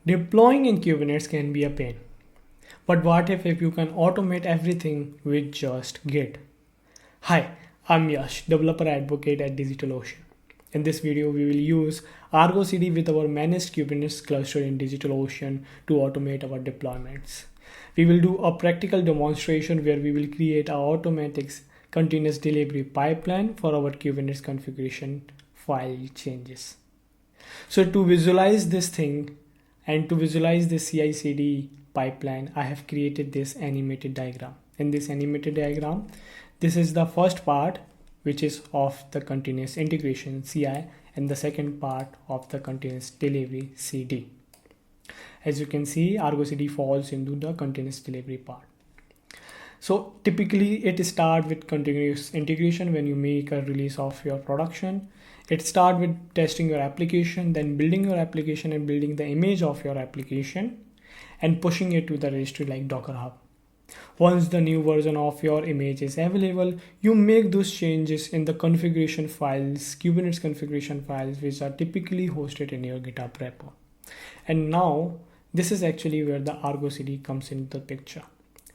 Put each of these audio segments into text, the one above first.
Deploying in Kubernetes can be a pain. But what if you can automate everything with just Git? Hi, I'm Yash, developer advocate at DigitalOcean. In this video, we will use ArgoCD with our managed Kubernetes cluster in DigitalOcean to automate our deployments. We will do a practical demonstration where we will create an automatic continuous delivery pipeline for our Kubernetes configuration file changes. So to visualize this thing and to visualize the CI/CD pipeline, I have created this animated diagram. In this animated diagram, this is the first part, which is of the continuous integration CI, and the second part of the continuous delivery CD. As you can see, ArgoCD falls into the continuous delivery part. So typically it starts with continuous integration when you make a release of your production. It starts with testing your application, then building your application and building the image of your application and pushing it to the registry like Docker Hub. Once the new version of your image is available, you make those changes in the configuration files, Kubernetes configuration files, which are typically hosted in your GitHub repo. And now this is actually where the ArgoCD comes into the picture.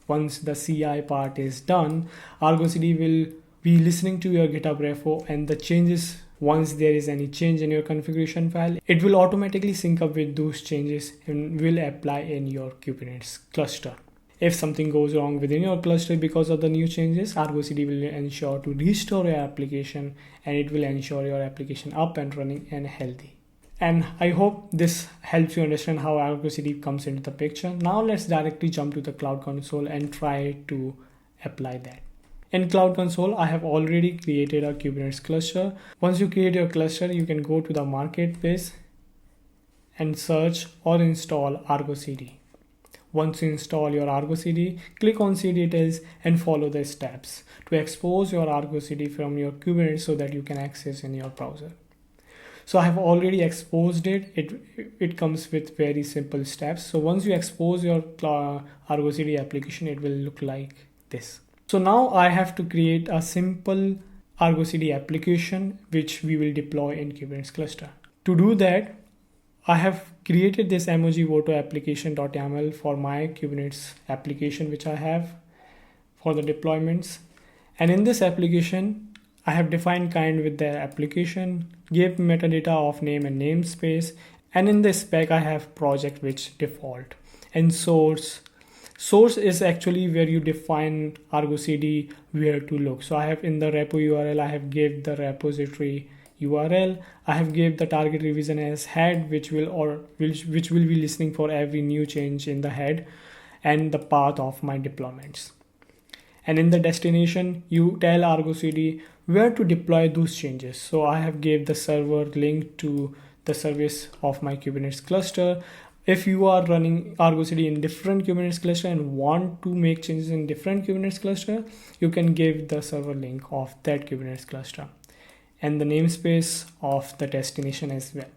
Once the CI part is done, ArgoCD will be listening to your GitHub repo, and the changes, once there is any change in your configuration file, it will automatically sync up with those changes and will apply in your Kubernetes cluster. If something goes wrong within your cluster because of the new changes, ArgoCD will ensure to restore your application, and it will ensure your application up and running and healthy. And I hope this helps you understand how ArgoCD comes into the picture. Now let's directly jump to the Cloud Console and try to apply that. In Cloud Console, I have already created a Kubernetes cluster. Once you create your cluster, you can go to the marketplace and search or install ArgoCD. Once you install your ArgoCD, click on C details and follow the steps to expose your ArgoCD from your Kubernetes so that you can access in your browser. So I have already exposed it. It comes with very simple steps. So once you expose your ArgoCD application, it will look like this. So now I have to create a simple ArgoCD application which we will deploy in Kubernetes cluster. To do that, I have created this emoji voto application.yaml for my Kubernetes application which I have for the deployments. And in this application, I have defined kind with the application, gave metadata of name and namespace, and in the spec I have project which default, and source. Source is actually where you define ArgoCD where to look. So I have in the repo URL, I have gave the repository URL. I have gave the target revision as head, which will be listening for every new change in the head, and the path of my deployments. And in the destination, you tell ArgoCD where to deploy those changes. So I have gave the server link to the service of my Kubernetes cluster. If you are running ArgoCD in different Kubernetes cluster and want to make changes in different Kubernetes cluster, you can give the server link of that Kubernetes cluster and the namespace of the destination as well.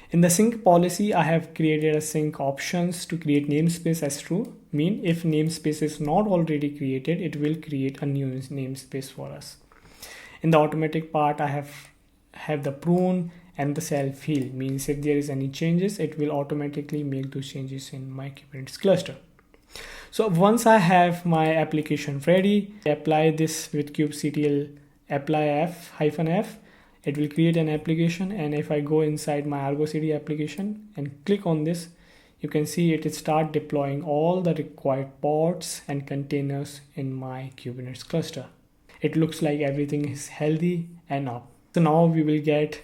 In the sync policy, I have created a sync options to create namespace as true. Mean if namespace is not already created, it will create a new namespace for us. In the automatic part, I have the prune and the self heal. Means if there is any changes, it will automatically make those changes in my Kubernetes cluster. So once I have my application ready, I apply this with kubectl apply f-f. It will create an application, and if I go inside my ArgoCD application and click on this, you can see it start deploying all the required pods and containers in my Kubernetes cluster. It looks like everything is healthy and up. So now we will get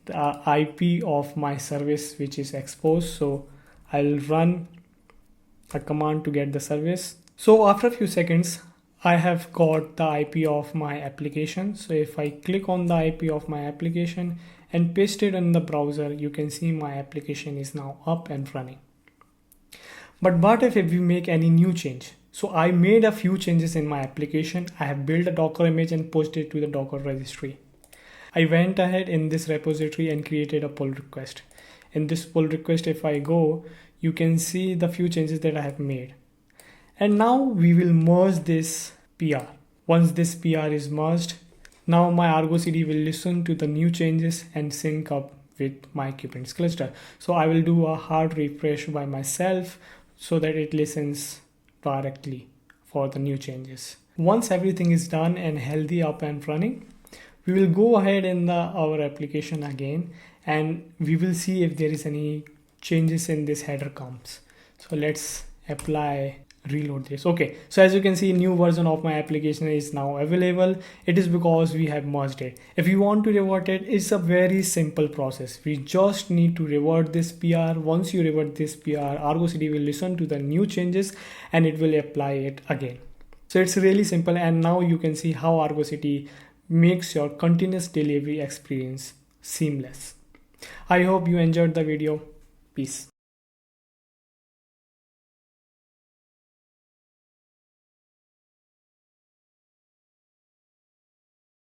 the IP of my service which is exposed. So I'll run a command to get the service. So after a few seconds, I have got the IP of my application. So if I click on the IP of my application and paste it in the browser, you can see my application is now up and running. But what if we make any new change? So I made a few changes in my application. I have built a Docker image and posted it to the Docker registry. I went ahead in this repository and created a pull request. In this pull request, if I go, you can see the few changes that I have made. And now we will merge this PR. Once this PR is merged, now my ArgoCD will listen to the new changes and sync up with my Kubernetes cluster. So I will do a hard refresh by myself so that it listens directly for the new changes. Once everything is done and healthy up and running, we will go ahead in our application again, and we will see if there is any changes in this header comps. So let's apply, reload this. Okay, so as you can see, new version of my application is now available. It is because we have merged it. If you want to revert it, it's a very simple process. We just need to revert this PR. Once you revert this PR, ArgoCD will listen to the new changes and it will apply it again. So it's really simple, and now you can see how ArgoCD makes your continuous delivery experience seamless. I hope you enjoyed the video. Peace.